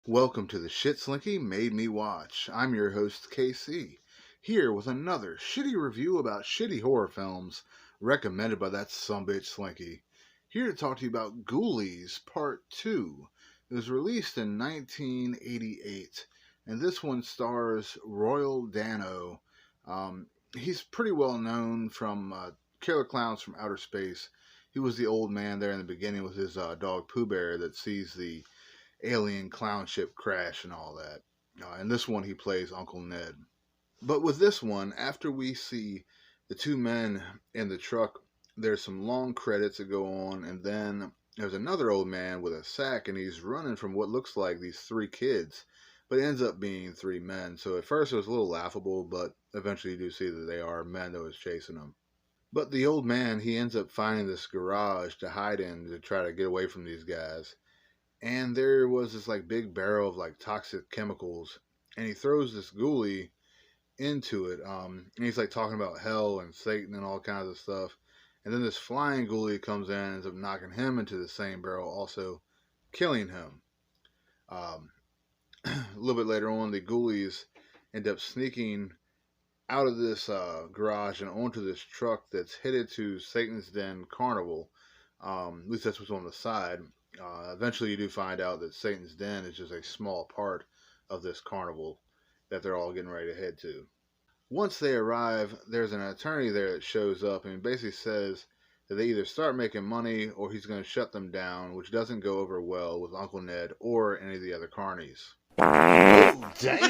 Welcome to the Shit Slinky Made Me Watch. I'm your host, KC, here with another shitty review about shitty horror films recommended by that sumbitch Slinky. Here to talk to you about Ghoulies Part 2. It was released in 1988, and this one stars Royal Dano. He's pretty well known from Killer Clowns from Outer Space. He was the old man there in the beginning with his dog Pooh Bear that sees the alien clown ship crash and all that. In this one, he plays Uncle Ned. But with this one, after we see the two men in the truck, there's some long credits that go on, and then there's another old man with a sack, and he's running from what looks like these three kids, but it ends up being three men. So at first it was a little laughable, but eventually you do see that they are men that was chasing them. But the old man, he ends up finding this garage to hide in to try to get away from these guys. And there was this like big barrel of like toxic chemicals, and he throws this ghoulie into it. And he's like talking about hell and Satan and all kinds of stuff. And then this flying ghoulie comes in and ends up knocking him into the same barrel, also killing him. Um, a little bit later on, the ghoulies end up sneaking out of this garage and onto this truck that's headed to Satan's Den Carnival. At least that's what's on the side. Eventually, you do find out that Satan's Den is just a small part of this carnival that they're all getting ready to head to. Once they arrive, there's an attorney there that shows up and basically says that they either start making money or he's going to shut them down, which doesn't go over well with Uncle Ned or any of the other carnies. Oh, damn!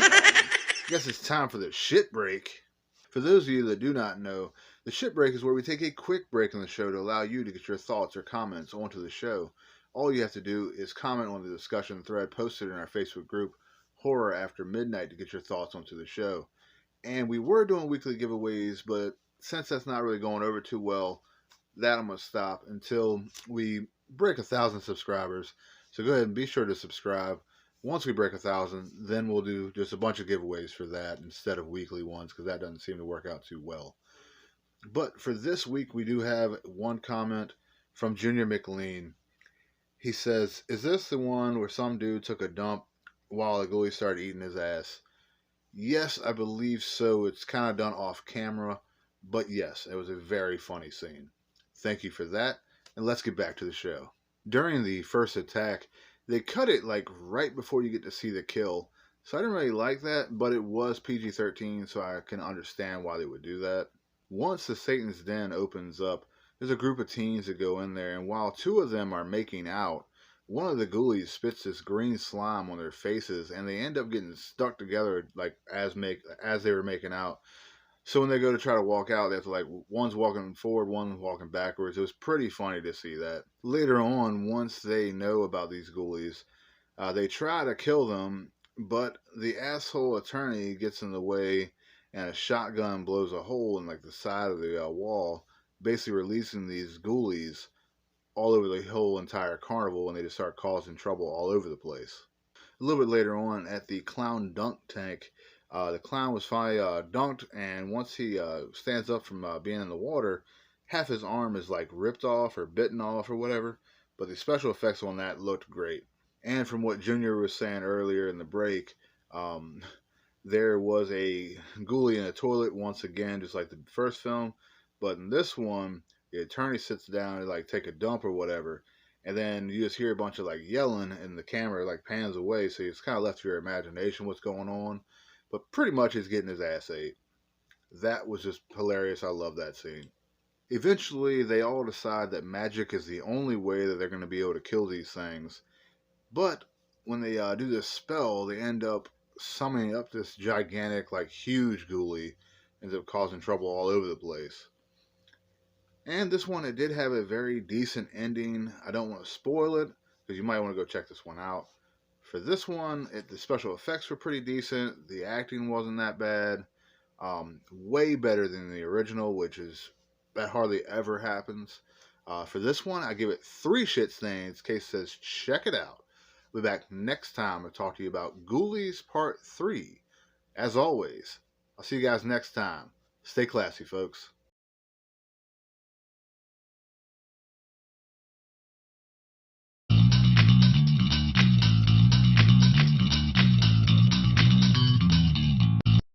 Guess it's time for the shit break. For those of you that do not know, the shit break is where we take a quick break in the show to allow you to get your thoughts or comments onto the show. All you have to do is comment on the discussion thread posted in our Facebook group, Horror After Midnight, to get your thoughts onto the show. And we were doing weekly giveaways, but since that's not really going over too well, that I'm going to stop until we break 1,000 subscribers. So go ahead and be sure to subscribe. Once we break 1,000, then we'll do just a bunch of giveaways for that instead of weekly ones, because that doesn't seem to work out too well. But for this week, we do have one comment from Junior McLean. He says, "Is this the one where some dude took a dump while the ghoulie started eating his ass?" Yes, I believe so. It's kind of done off camera, but yes, it was a very funny scene. Thank you for that, and let's get back to the show. During the first attack, they cut it like right before you get to see the kill, so I didn't really like that, but it was PG-13, so I can understand why they would do that. Once the Satan's Den opens up, there's a group of teens that go in there, and while two of them are making out, one of the ghoulies spits this green slime on their faces, and they end up getting stuck together like as they were making out. So when they go to try to walk out, they have to like one's walking forward, one's walking backwards. It was pretty funny to see that. Later on, once they know about these ghoulies, they try to kill them, but the asshole attorney gets in the way, and a shotgun blows a hole in like the side of the wall, basically releasing these ghoulies all over the whole entire carnival, and they just start causing trouble all over the place. A little bit later on, at the clown dunk tank, the clown was finally dunked, and once he stands up from being in the water, half his arm is like ripped off or bitten off or whatever, but the special effects on that looked great. And from what Junior was saying earlier in the break, there was a ghoulie in a toilet once again, just like the first film. But in this one, the attorney sits down to like take a dump or whatever, and then you just hear a bunch of like yelling, and the camera like pans away, so it's kind of left to your imagination what's going on. But pretty much he's getting his ass ate. That was just hilarious. I love that scene. Eventually, they all decide that magic is the only way that they're going to be able to kill these things. But when they do this spell, they end up summoning up this gigantic, like huge ghoulie, ends up causing trouble all over the place. And this one, it did have a very decent ending. I don't want to spoil it, because you might want to go check this one out. For this one, the special effects were pretty decent. The acting wasn't that bad. Way better than the original, that hardly ever happens. For this one, I give it 3 shit stains. Case says, check it out. We'll be back next time to talk to you about Ghoulies Part 3. As always, I'll see you guys next time. Stay classy, folks.